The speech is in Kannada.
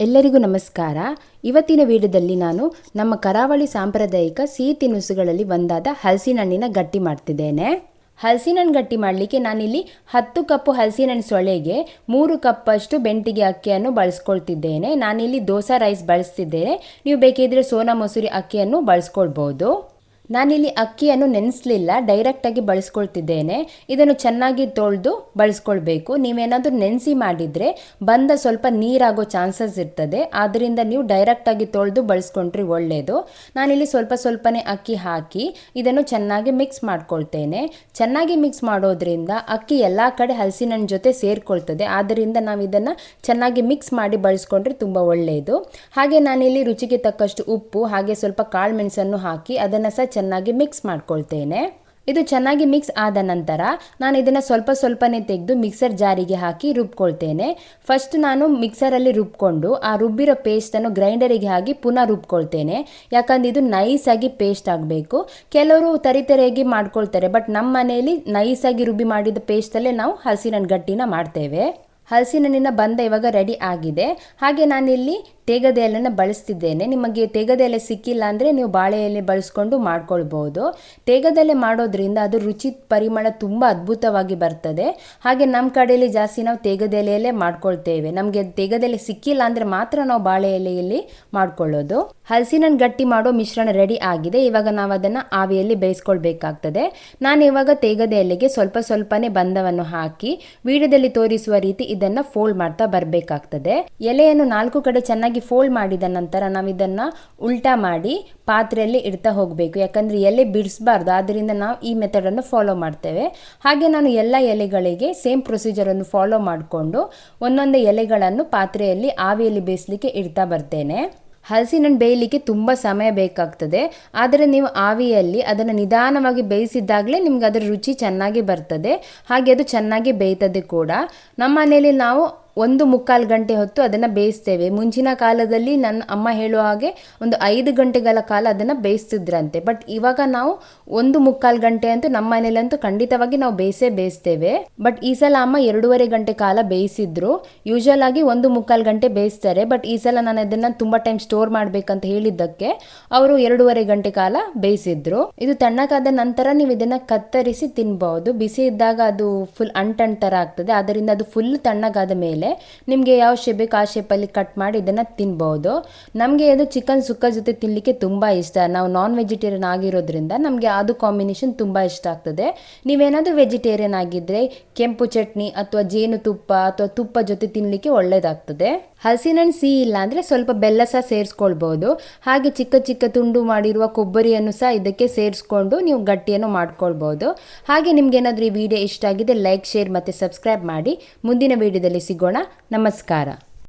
ಎಲ್ಲರಿಗೂ ನಮಸ್ಕಾರ. ಇವತ್ತಿನ ವಿಡಿಯೋದಲ್ಲಿ ನಾನು ನಮ್ಮ ಕರಾವಳಿ ಸಾಂಪ್ರದಾಯಿಕ ಸಿಹಿ ತಿನಿಸುಗಳಲ್ಲಿ ಒಂದಾದ ಹಲಸಿನ ಹಣ್ಣಿನ ಗಟ್ಟಿ ಮಾಡ್ತಿದ್ದೇನೆ. ಹಲಸಿನ ಹಣ್ಣು ಗಟ್ಟಿ ಮಾಡಲಿಕ್ಕೆ ನಾನಿಲ್ಲಿ 10 ಕಪ್ ಹಲಸಿನ ಹಣ್ಣು ಸೊಳೆಗೆ 3 ಕಪ್ಪಷ್ಟು ಬೆಂಟಿಗೆ ಅಕ್ಕಿಯನ್ನು ಬಳಸ್ಕೊಳ್ತಿದ್ದೇನೆ. ನಾನಿಲ್ಲಿ ದೋಸಾ ರೈಸ್ ಬಳಸ್ತಿದ್ದೇನೆ. ನೀವು ಬೇಕಿದ್ರೆ ಸೋನಾ ಮಸೂರಿ ಅಕ್ಕಿಯನ್ನು ಬಳಸ್ಕೊಳ್ಬೋದು. ನಾನಿಲ್ಲಿ ಅಕ್ಕಿಯನ್ನು ನೆನೆಸಲಿಲ್ಲ, ಡೈರೆಕ್ಟಾಗಿ ಬಳಸ್ಕೊಳ್ತಿದ್ದೇನೆ. ಇದನ್ನು ಚೆನ್ನಾಗಿ ತೊಳೆದು ಬಳಸ್ಕೊಳ್ಬೇಕು. ನೀವೇನಾದರೂ ನೆನೆಸಿ ಮಾಡಿದರೆ ಬಂದ ಸ್ವಲ್ಪ ನೀರಾಗೋ ಚಾನ್ಸಸ್ ಇರ್ತದೆ. ಆದ್ದರಿಂದ ನೀವು ಡೈರೆಕ್ಟಾಗಿ ತೊಳೆದು ಬಳಸ್ಕೊಂಡ್ರೆ ಒಳ್ಳೆಯದು. ನಾನಿಲ್ಲಿ ಸ್ವಲ್ಪನೇ ಅಕ್ಕಿ ಹಾಕಿ ಇದನ್ನು ಚೆನ್ನಾಗಿ ಮಿಕ್ಸ್ ಮಾಡ್ಕೊಳ್ತೇನೆ. ಚೆನ್ನಾಗಿ ಮಿಕ್ಸ್ ಮಾಡೋದ್ರಿಂದ ಅಕ್ಕಿ ಎಲ್ಲ ಕಡೆ ಹಲಸಿನ ಹಣ್ಣು ಜೊತೆ ಸೇರಿಕೊಳ್ತದೆ. ಆದ್ದರಿಂದ ನಾವು ಇದನ್ನು ಚೆನ್ನಾಗಿ ಮಿಕ್ಸ್ ಮಾಡಿ ಬಳಸ್ಕೊಂಡ್ರೆ ತುಂಬ ಒಳ್ಳೆಯದು. ಹಾಗೆ ನಾನಿಲ್ಲಿ ರುಚಿಗೆ ತಕ್ಕಷ್ಟು ಉಪ್ಪು ಹಾಗೆ ಸ್ವಲ್ಪ ಕಾಳು ಮೆಣಸನ್ನು ಹಾಕಿ ಅದನ್ನು ಸಹ ಚೆನ್ನಾಗಿ ಮಿಕ್ಸ್ ಮಾಡ್ಕೊಳ್ತೇನೆ. ಇದು ಚೆನ್ನಾಗಿ ಮಿಕ್ಸ್ ಆದ ನಂತರ ನಾನು ಇದನ್ನು ಸ್ವಲ್ಪನೇ ತೆಗೆದು ಮಿಕ್ಸರ್ ಜಾರಿಗೆ ಹಾಕಿ ರುಬ್ಕೊಳ್ತೇನೆ. ಫಸ್ಟ್ ನಾನು ಮಿಕ್ಸರಲ್ಲಿ ರುಬ್ಕೊಂಡು ಆ ರುಬ್ಬಿರೋ ಪೇಸ್ಟನ್ನು ಗ್ರೈಂಡರಿಗೆ ಹಾಕಿ ಪುನಃ ರುಬ್ಕೊಳ್ತೇನೆ. ಯಾಕಂದರೆ ಇದು ನೈಸಾಗಿ ಪೇಸ್ಟ್ ಆಗಬೇಕು. ಕೆಲವರು ತರಿತರಿಯಾಗಿ ಮಾಡ್ಕೊಳ್ತಾರೆ, ಬಟ್ ನಮ್ಮ ಮನೆಯಲ್ಲಿ ನೈಸಾಗಿ ರುಬ್ಬಿ ಮಾಡಿದ ಪೇಸ್ಟಲ್ಲೇ ನಾವು ಹಲಸಿನ ಹಣ್ಣು ಗಟ್ಟಿನ ಮಾಡ್ತೇವೆ. ಹಲಸಿನ ಹಣ್ಣಿನ ಬಂದ ಇವಾಗ ರೆಡಿ ಆಗಿದೆ. ಹಾಗೆ ನಾನಿಲ್ಲಿ ತೇಗದ ಎಲೆಯನ್ನು ಬಳಸ್ತಿದ್ದೇನೆ. ನಿಮಗೆ ತೇಗದ ಎಲೆ ಸಿಕ್ಕಿಲ್ಲ ಅಂದರೆ ನೀವು ಬಾಳೆ ಎಲೆ ಬಳಸ್ಕೊಂಡು ಮಾಡ್ಕೊಳ್ಬೋದು. ತೇಗದ ಎಲೆ ಮಾಡೋದ್ರಿಂದ ಅದು ರುಚಿ ಪರಿಮಳ ತುಂಬ ಅದ್ಭುತವಾಗಿ ಬರ್ತದೆ. ಹಾಗೆ ನಮ್ಮ ಕಡೆಯಲ್ಲಿ ಜಾಸ್ತಿ ನಾವು ತೇಗದ ಎಲೆಯಲ್ಲೇ ಮಾಡ್ಕೊಳ್ತೇವೆ. ನಮಗೆ ತೇಗದ ಎಲೆ ಸಿಕ್ಕಿಲ್ಲ ಅಂದರೆ ಮಾತ್ರ ನಾವು ಬಾಳೆ ಎಲೆಯಲ್ಲಿ ಮಾಡ್ಕೊಳ್ಳೋದು. ಹಲಸಿನ ಹಣ್ಣು ಗಟ್ಟಿ ಮಾಡೋ ಮಿಶ್ರಣ ರೆಡಿ ಆಗಿದೆ. ಇವಾಗ ನಾವು ಅದನ್ನು ಆವಿಯಲ್ಲಿ ಬೇಯಿಸ್ಕೊಳ್ಬೇಕಾಗ್ತದೆ. ನಾನು ಇವಾಗ ತೇಗದ ಎಲೆಗೆ ಸ್ವಲ್ಪನೇ ಬಂದವನ್ನು ಹಾಕಿ ವಿಡಿಯೋದಲ್ಲಿ ತೋರಿಸುವ ರೀತಿ ಇದನ್ನು ಫೋಲ್ಡ್ ಮಾಡ್ತಾ ಬರಬೇಕಾಗ್ತದೆ. ಎಲೆಯನ್ನು 4 ಕಡೆ ಚೆನ್ನಾಗಿ ಫೋಲ್ಡ್ ಮಾಡಿದ ನಂತರ ನಾವು ಇದನ್ನು ಉಲ್ಟಾ ಮಾಡಿ ಪಾತ್ರೆಯಲ್ಲಿ ಇಡ್ತಾ ಹೋಗಬೇಕು. ಯಾಕಂದರೆ ಎಲೆ ಬಿಡಿಸಬಾರ್ದು. ಆದ್ದರಿಂದ ನಾವು ಈ ಮೆಥಡನ್ನು ಫಾಲೋ ಮಾಡ್ತೇವೆ. ಹಾಗೆ ನಾನು ಎಲ್ಲ ಎಲೆಗಳಿಗೆ ಸೇಮ್ ಪ್ರೊಸೀಜರನ್ನು ಫಾಲೋ ಮಾಡಿಕೊಂಡು ಒಂದೊಂದೇ ಎಲೆಗಳನ್ನು ಪಾತ್ರೆಯಲ್ಲಿ ಆವಿಯಲ್ಲಿ ಬೇಯಿಸಲಿಕ್ಕೆ ಇಡ್ತಾ ಬರ್ತೇನೆ. ಹಲಸಿನ ಹಣ್ಣು ಬೇಯಲಿಕ್ಕೆ ತುಂಬ ಸಮಯ ಬೇಕಾಗ್ತದೆ. ಆದರೆ ನೀವು ಆವಿಯಲ್ಲಿ ಅದನ್ನು ನಿಧಾನವಾಗಿ ಬೇಯಿಸಿದ್ದಾಗಲೇ ನಿಮ್ಗೆ ಅದರ ರುಚಿ ಚೆನ್ನಾಗಿ ಬರ್ತದೆ. ಹಾಗೆ ಅದು ಚೆನ್ನಾಗಿ ಬೇಯ್ತದೆ ಕೂಡ. ನಮ್ಮ ಮನೆಯಲ್ಲಿ ನಾವು 1-3 ಗಂಟೆ ಹೊತ್ತು ಅದನ್ನು ಬೇಯಿಸ್ತೇವೆ. ಮುಂಚಿನ ಕಾಲದಲ್ಲಿ ನನ್ನ ಅಮ್ಮ ಹೇಳುವ ಹಾಗೆ ಒಂದು 5 ಗಂಟೆಗಳ ಕಾಲ ಅದನ್ನು ಬೇಯಿಸ್ತಿದ್ರಂತೆ. ಬಟ್ ಇವಾಗ ನಾವು 1-3 ಗಂಟೆ ಅಂತೂ ನಮ್ಮ ಮನೇಲಂತೂ ಖಂಡಿತವಾಗಿ ನಾವು ಬೇಯಿಸ್ತೇವೆ. ಬಟ್ ಈ ಸಲ ಅಮ್ಮ 2.5 ಗಂಟೆ ಕಾಲ ಬೇಯಿಸಿದ್ರು. ಯೂಶುವಲ್ ಆಗಿ 1-3 ಗಂಟೆ ಬೇಯಿಸ್ತಾರೆ. ಬಟ್ ಈ ಸಲ ನಾನು ಅದನ್ನು ತುಂಬ ಟೈಮ್ ಸ್ಟೋರ್ ಮಾಡಬೇಕಂತ ಹೇಳಿದ್ದಕ್ಕೆ ಅವರು 2.5 ಗಂಟೆ ಕಾಲ ಬೇಯಿಸಿದ್ರು. ಇದು ತಣ್ಣಗಾದ ನಂತರ ನೀವು ಇದನ್ನು ಕತ್ತರಿಸಿ ತಿನ್ಬಹುದು. ಬಿಸಿ ಇದ್ದಾಗ ಅದು ಫುಲ್ ಅಂಟನ್ ಥರ ಆಗ್ತದೆ. ಆದ್ದರಿಂದ ಅದು ಫುಲ್ ತಣ್ಣಗಾದ ಮೇಲೆ ನಿಮಗೆ ಯಾವ ಶೇಪ್ ಬೇಕು ಆ ಶೇಪಲ್ಲಿ ಕಟ್ ಮಾಡಿ ಇದನ್ನು ತಿನ್ಬಹುದು. ನಮಗೆ ಅದು ಚಿಕನ್ ಸುಕ್ಕ ಜೊತೆ ತಿನ್ನಲಿಕ್ಕೆ ತುಂಬ ಇಷ್ಟ. ನಾವು ನಾನ್ ವೆಜಿಟೇರಿಯನ್ ಆಗಿರೋದ್ರಿಂದ ನಮಗೆ ಅದು ಕಾಂಬಿನೇಷನ್ ತುಂಬ ಇಷ್ಟ ಆಗ್ತದೆ. ನೀವೇನಾದರೂ ವೆಜಿಟೇರಿಯನ್ ಆಗಿದ್ದರೆ ಕೆಂಪು ಚಟ್ನಿ ಅಥವಾ ಜೇನುತುಪ್ಪ ಅಥವಾ ತುಪ್ಪ ಜೊತೆ ತಿನ್ನಲಿಕ್ಕೆ ಒಳ್ಳೆಯದಾಗ್ತದೆ. ಹಲಸಿನ ಹಣ್ಣು ಸಿಹಿ ಇಲ್ಲ ಅಂದರೆ ಸ್ವಲ್ಪ ಬೆಲ್ಲ ಸಹ ಸೇರಿಸ್ಕೊಳ್ಬೋದು. ಹಾಗೆ ಚಿಕ್ಕ ತುಂಡು ಮಾಡಿರುವ ಕೊಬ್ಬರಿಯನ್ನು ಸಹ ಇದಕ್ಕೆ ಸೇರಿಸ್ಕೊಂಡು ನೀವು ಗಟ್ಟಿಯನ್ನು ಮಾಡ್ಕೊಳ್ಬೋದು. ಹಾಗೆ ನಿಮ್ಗೇನಾದರೂ ಈ ವಿಡಿಯೋ ಇಷ್ಟ ಆಗಿದೆ ಲೈಕ್, ಶೇರ್ ಮತ್ತು ಸಬ್ಸ್ಕ್ರೈಬ್ ಮಾಡಿ. ಮುಂದಿನ ವಿಡಿಯೋದಲ್ಲಿ ಸಿಗೋಣ. ನಮಸ್ಕಾರ.